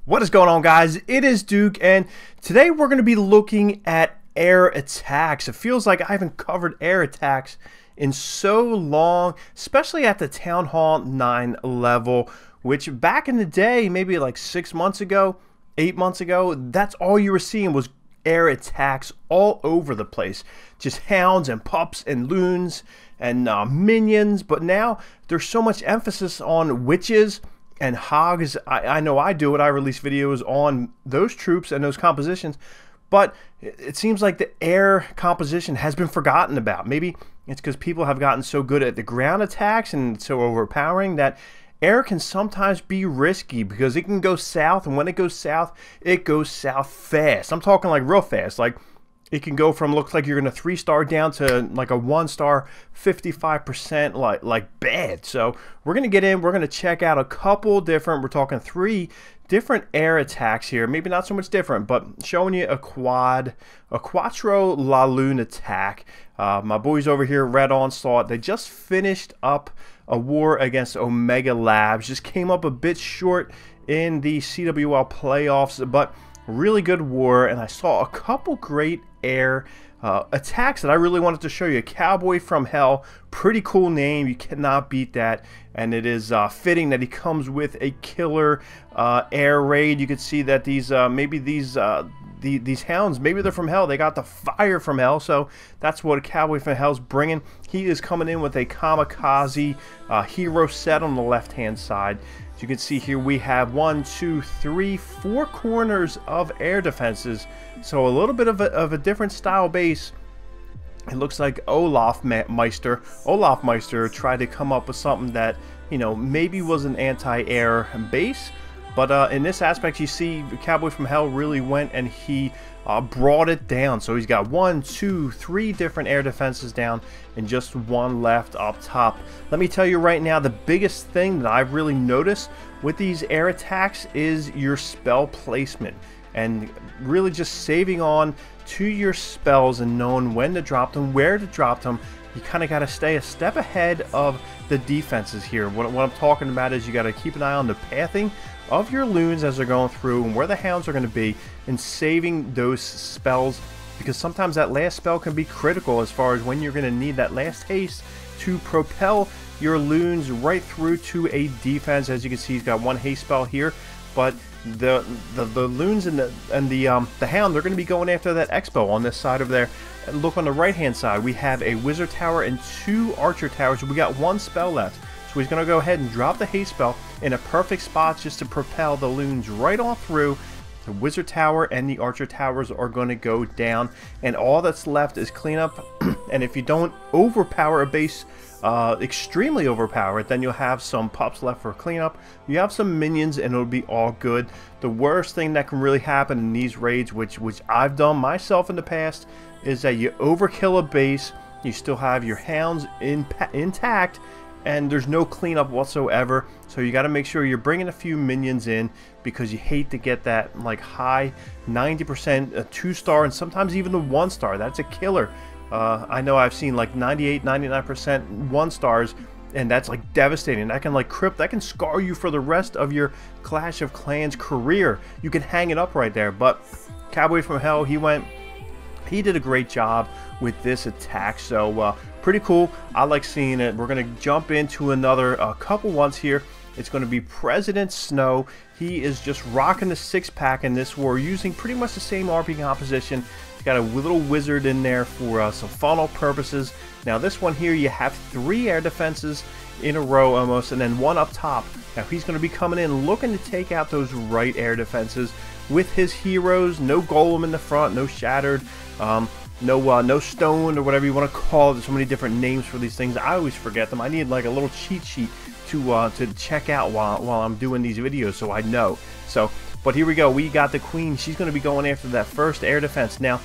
What is going on, guys? It is Duke, and today we're going to be looking at air attacks. It feels like I haven't covered air attacks in so long, especially at the Town Hall 9 level, which back in the day, maybe like 6 months ago, 8 months ago, that's all you were seeing was air attacks all over the place. Just hounds and pups and loons and minions, but now there's so much emphasis on witches and hogs. I know I do it. I release videos on those troops and those compositions, but it seems like the air composition has been forgotten about. Maybe it's because people have gotten so good at the ground attacks and so overpowering that air can sometimes be risky because it can go south, and when it goes south fast. I'm talking like real fast. Like it can go from looks like you're going to 3-star down to like a 1-star 55% like bad. So we're going to get in, we're going to check out a couple different, we're talking 3 different air attacks here. Maybe not so much different, but showing you a Quattro La Lune attack. My boys over here, Red Onslaught, they just finished up a war against Omega Labs. Just came up a bit short in the CWL playoffs, but really good war, and I saw a couple great air attacks that I really wanted to show you. Cowboy from Hell, pretty cool name, you cannot beat that, and it is fitting that he comes with a killer air raid. You can see that these maybe these hounds, maybe they're from Hell, they got the fire from Hell, so that's what a Cowboy from Hell's bringing. He is coming in with a kamikaze hero set on the left hand side. As you can see here, we have 1, 2, 3, 4 corners of air defenses, so a little bit of a different style base. It looks like Olaf Meister tried to come up with something that, you know, maybe was an anti-air base, but in this aspect, you see Cowboy from Hell really went and he brought it down. So he's got 1, 2, 3 different air defenses down and just 1 left up top. Let me tell you right now, the biggest thing that I've really noticed with these air attacks is your spell placement, and really just saving on to your spells and knowing when to drop them, where to drop them. You kind of got to stay a step ahead of the defenses here. What I'm talking about is you got to keep an eye on the pathing of your loons as they're going through and where the hounds are going to be, and saving those spells, because sometimes that last spell can be critical as far as when you're going to need that last haste to propel your loons right through to a defense. As you can see, he's got 1 haste spell here, but the loons and the hound, they're going to be going after that expo on this side over there. And look on the right hand side, we have a wizard tower and 2 archer towers. We got 1 spell left, so he's going to go ahead and drop the haste spell in a perfect spot just to propel the loons right on through. The wizard tower and the archer towers are going to go down, and all that's left is cleanup. And if you don't overpower a base, extremely overpower it, then you'll have some pups left for cleanup. You have some minions, and it'll be all good. The worst thing that can really happen in these raids, which I've done myself in the past, is that you overkill a base, you still have your hounds intact, and there's no cleanup whatsoever. So you got to make sure you're bringing a few minions in, because you hate to get that like high 90% 2-star, and sometimes even the 1-star. That's a killer. I know I've seen like 98, 99% 1-stars, and that's like devastating. That can like that can scar you for the rest of your Clash of Clans career. You can hang it up right there. But Cowboy from Hell, he did a great job with this attack, so pretty cool. I like seeing it. We're going to jump into another couple ones here. It's going to be President Snow. He is just rocking the 6-pack in this war, using pretty much the same RP composition. He's got a little wizard in there for some funnel purposes. Now this one here, you have 3 air defenses in a row almost, and then 1 up top. Now he's going to be coming in looking to take out those right air defenses with his heroes. No golem in the front, no shattered, no stone, or whatever you want to call it. There's so many different names for these things. I always forget them. I need like a little cheat sheet to check out while I'm doing these videos, so I know. So, but here we go. We got the queen. She's going to be going after that first air defense. Now,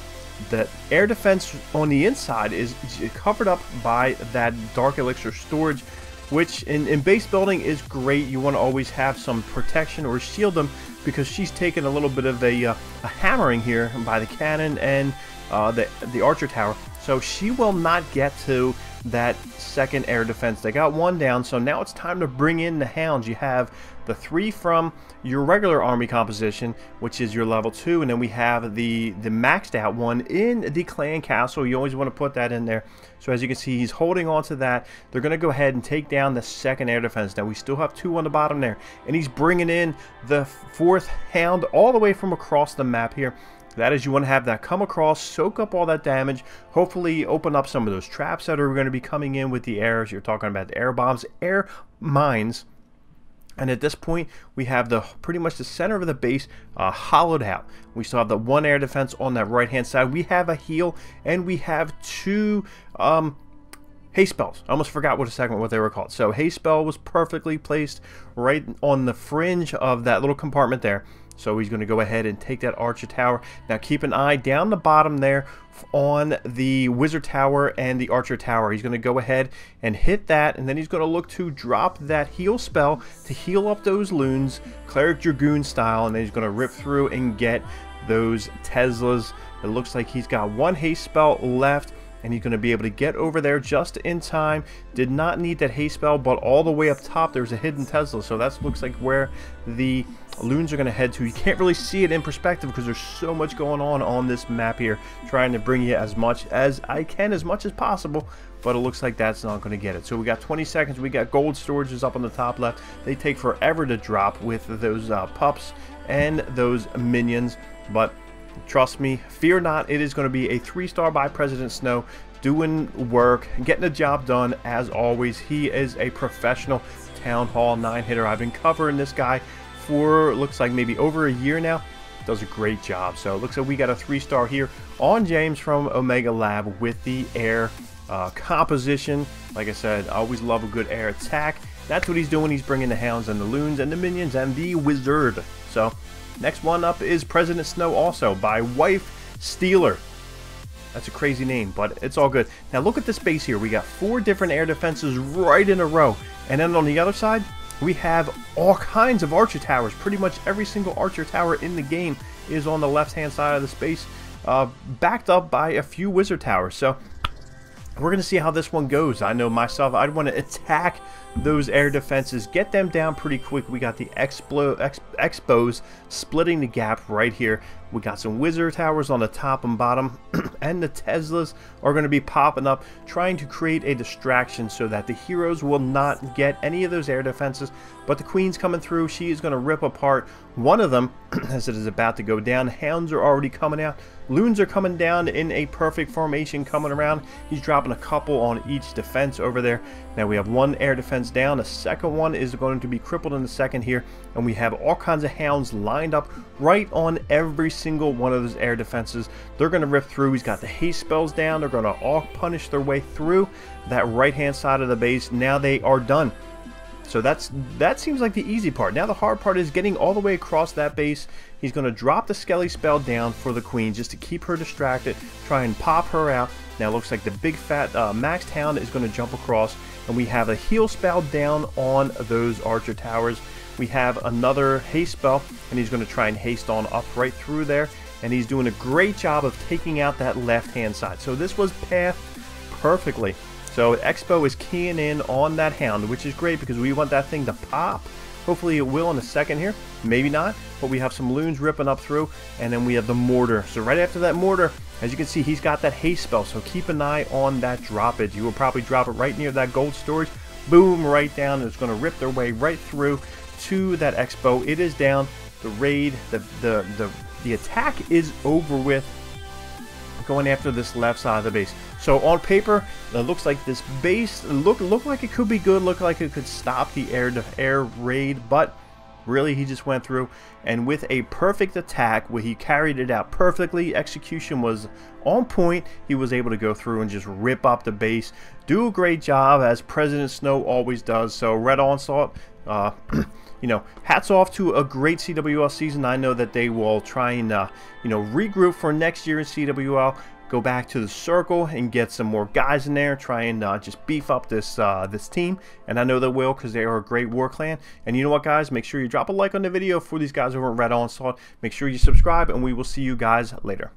the air defense on the inside is covered up by that dark elixir storage, which in base building is great. You want to always have some protection or shield them, because she's taking a little bit of a hammering here by the cannon and the archer tower. So she will not get to that second air defense. They got one down, so now it's time to bring in the hounds. You have the 3 from your regular army composition, which is your level 2, and then we have the maxed out one in the clan castle. You always want to put that in there. So as you can see, he's holding on to that. They're going to go ahead and take down the second air defense. Now we still have 2 on the bottom there, and he's bringing in the 4th hound all the way from across the map here. That is, you want to have that come across, soak up all that damage, hopefully open up some of those traps that are going to be coming in with the airs. You're talking about the air bombs, air mines. And at this point, we have the pretty much the center of the base hollowed out. We still have the 1 air defense on that right-hand side. We have a heal, and we have 2 haste spells. I almost forgot what they were called. So haste spell was perfectly placed right on the fringe of that little compartment there. So he's going to go ahead and take that archer tower. Now keep an eye down the bottom there on the wizard tower and the archer tower. He's going to go ahead and hit that, and then he's going to look to drop that heal spell to heal up those loons, cleric dragoon style, and then he's going to rip through and get those Teslas. It looks like he's got 1 haste spell left, and he's going to be able to get over there just in time. Did not need that haste spell, but all the way up top there's a hidden Tesla, so that looks like where the loons are going to head to. You can't really see it in perspective because there's so much going on this map here, trying to bring you as much as I can, as much as possible, but it looks like that's not going to get it. So we got 20 seconds. We got gold storages up on the top left. They take forever to drop with those pups and those minions, but trust me, fear not, it is going to be a 3-star by President Snow, doing work, getting the job done as always. He is a professional Town Hall 9 hitter. I've been covering this guy for looks like maybe over a year now. Does a great job. So it looks like we got a 3-star here on James from Omega Lab with the air composition. Like I said, I always love a good air attack. That's what he's doing. He's bringing the hounds and the loons and the minions and the wizard. So next one up is President Snow, also by Wife Stealer. That's a crazy name, but it's all good. Now look at this base here. We got 4 different air defenses right in a row, and then on the other side we have all kinds of archer towers. Pretty much every single archer tower in the game is on the left-hand side of the space, backed up by a few wizard towers. So we're going to see how this one goes. I know myself, I'd want to attack those air defenses, get them down pretty quick. We got the expos splitting the gap right here. We got some wizard towers on the top and bottom, and the Teslas are going to be popping up, trying to create a distraction so that the heroes will not get any of those air defenses. But the queen's coming through. She is going to rip apart one of them as it is about to go down. Hounds are already coming out. Loons are coming down in a perfect formation coming around. He's dropping a couple on each defense over there. Now we have 1 air defense down. The second one is going to be crippled in the second here, and we have all kinds of hounds lined up right on every single one of those air defenses. They're going to rip through. He's got the haste spells down. They're going to all punish their way through that right hand side of the base. Now they are done. So that seems like the easy part. Now the hard part is getting all the way across that base. He's going to drop the Skelly spell down for the queen just to keep her distracted, try and pop her out. Now it looks like the big fat maxed hound is going to jump across, and we have a heal spell down on those archer towers. We have another haste spell, and he's going to try and haste on up right through there, and he's doing a great job of taking out that left hand side. So this was pathed perfectly. So Expo is keying in on that hound, which is great because we want that thing to pop. Hopefully it will in a second here. Maybe not, but we have some loons ripping up through, and then we have the mortar. So right after that mortar, as you can see, he's got that haste spell, so keep an eye on that droppage. You will probably drop it right near that gold storage. Boom, right down. It's going to rip their way right through to that Expo. It is down. The raid, the attack is over with, going after this left side of the base. So on paper, it looks like this base look like it could be good, look like it could stop the air raid, but really he just went through, and with a perfect attack where he carried it out perfectly, execution was on point. He was able to go through and just rip up the base, do a great job as President Snow always does. So Red Onslaught, you know, hats off to a great CWL season. I know that they will try and you know, regroup for next year in CWL, go back to the circle and get some more guys in there, try and just beef up this this team, and I know they will because they are a great war clan. And you know what, guys, make sure you drop a like on the video for these guys over at Red Onslaught. Make sure you subscribe, and we will see you guys later.